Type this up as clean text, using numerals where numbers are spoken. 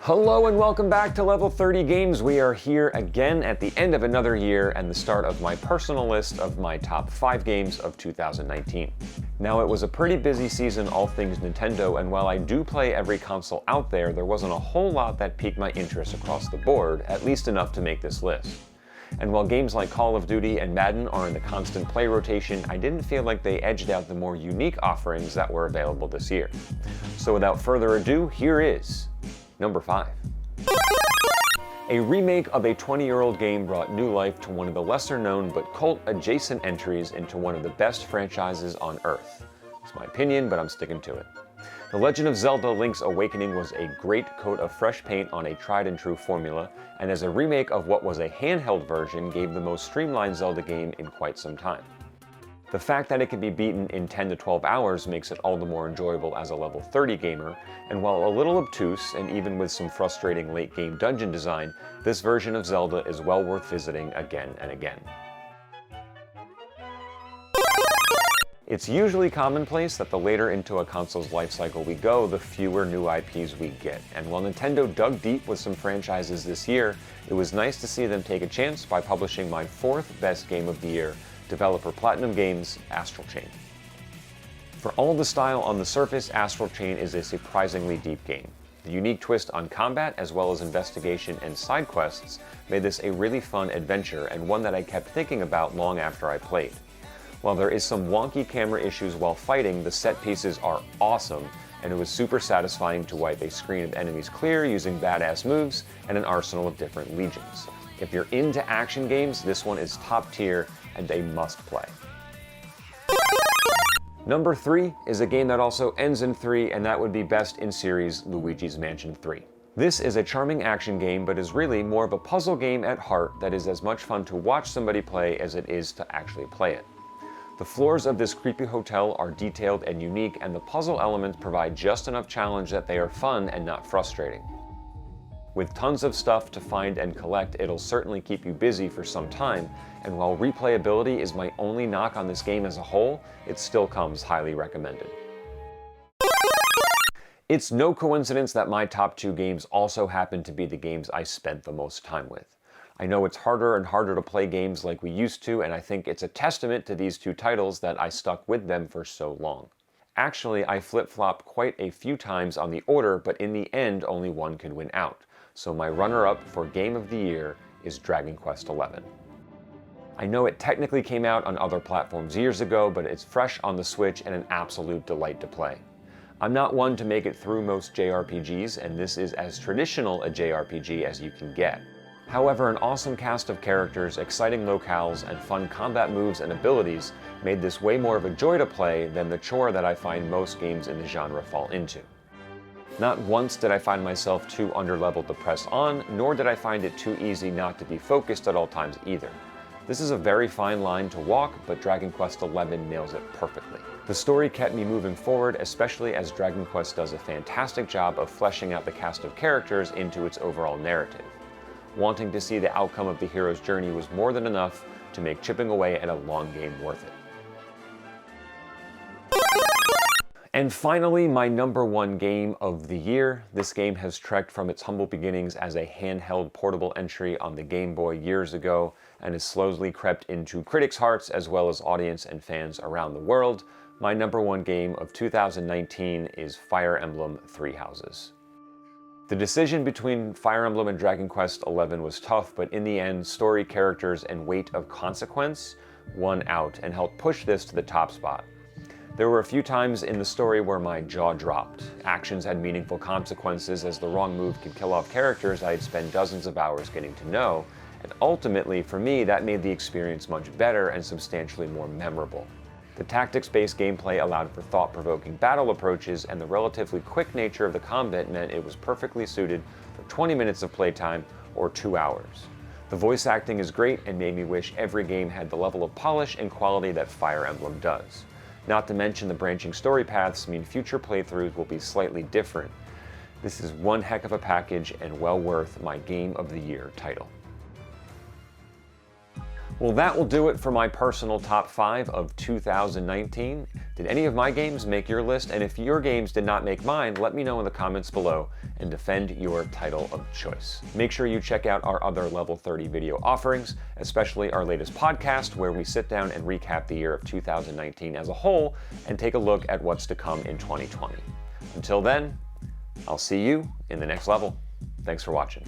Hello and welcome back to Level 30 Games. We are here again at the end of another year and the start of my personal list of my top 5 games of 2019. Now, it was a pretty busy season, all things Nintendo, and while I do play every console out there wasn't a whole lot that piqued my interest across the board, at least enough to make this list. And while games like Call of Duty and Madden are in the constant play rotation, I didn't feel like they edged out the more unique offerings that were available this year. So without further ado, here is Number 5. A remake of a 20-year-old game brought new life to one of the lesser-known but cult-adjacent entries into one of the best franchises on Earth. It's my opinion, but I'm sticking to it. The Legend of Zelda: Link's Awakening was a great coat of fresh paint on a tried-and-true formula, and as a remake of what was a handheld version, gave the most streamlined Zelda game in quite some time. The fact that it can be beaten in 10 to 12 hours makes it all the more enjoyable as a level 30 gamer, and while a little obtuse and even with some frustrating late-game dungeon design, this version of Zelda is well worth visiting again and again. It's usually commonplace that the later into a console's lifecycle we go, the fewer new IPs we get, and while Nintendo dug deep with some franchises this year, it was nice to see them take a chance by publishing my 4th best game of the year, developer Platinum Games' Astral Chain. For all the style on the surface, Astral Chain is a surprisingly deep game. The unique twist on combat, as well as investigation and side quests, made this a really fun adventure and one that I kept thinking about long after I played. While there is some wonky camera issues while fighting, the set pieces are awesome, and it was super satisfying to wipe a screen of enemies clear using badass moves and an arsenal of different legions. If you're into action games, this one is top tier and a must play. Number 3 is a game that also ends in 3, and that would be best in series Luigi's Mansion 3. This is a charming action game, but is really more of a puzzle game at heart that is as much fun to watch somebody play as it is to actually play it. The floors of this creepy hotel are detailed and unique, and the puzzle elements provide just enough challenge that they are fun and not frustrating. With tons of stuff to find and collect, it'll certainly keep you busy for some time, and while replayability is my only knock on this game as a whole, it still comes highly recommended. It's no coincidence that my top 2 games also happen to be the games I spent the most time with. I know it's harder and harder to play games like we used to, and I think it's a testament to these 2 titles that I stuck with them for so long. Actually, I flip-flopped quite a few times on the order, but in the end, only one could win out. So my runner-up for Game of the Year is Dragon Quest XI. I know it technically came out on other platforms years ago, but it's fresh on the Switch and an absolute delight to play. I'm not one to make it through most JRPGs, and this is as traditional a JRPG as you can get. However, an awesome cast of characters, exciting locales, and fun combat moves and abilities made this way more of a joy to play than the chore that I find most games in the genre fall into. Not once did I find myself too underleveled to press on, nor did I find it too easy not to be focused at all times either. This is a very fine line to walk, but Dragon Quest XI nails it perfectly. The story kept me moving forward, especially as Dragon Quest does a fantastic job of fleshing out the cast of characters into its overall narrative. Wanting to see the outcome of the hero's journey was more than enough to make chipping away at a long game worth it. And finally, my number 1 game of the year. This game has trekked from its humble beginnings as a handheld portable entry on the Game Boy years ago and has slowly crept into critics' hearts as well as audience and fans around the world. My number 1 game of 2019 is Fire Emblem Three Houses. The decision between Fire Emblem and Dragon Quest XI was tough, but in the end, story, characters, and weight of consequence won out and helped push this to the top spot. There were a few times in the story where my jaw dropped. Actions had meaningful consequences, as the wrong move could kill off characters I had spent dozens of hours getting to know, and ultimately, for me, that made the experience much better and substantially more memorable. The tactics-based gameplay allowed for thought-provoking battle approaches, and the relatively quick nature of the combat meant it was perfectly suited for 20 minutes of playtime or 2 hours. The voice acting is great and made me wish every game had the level of polish and quality that Fire Emblem does. Not to mention the branching story paths mean future playthroughs will be slightly different. This is one heck of a package and well worth my Game of the Year title. Well, that will do it for my personal top 5 of 2019. Did any of my games make your list? And if your games did not make mine, let me know in the comments below and defend your title of choice. Make sure you check out our other Level 30 video offerings, especially our latest podcast where we sit down and recap the year of 2019 as a whole and take a look at what's to come in 2020. Until then, I'll see you in the next level. Thanks for watching.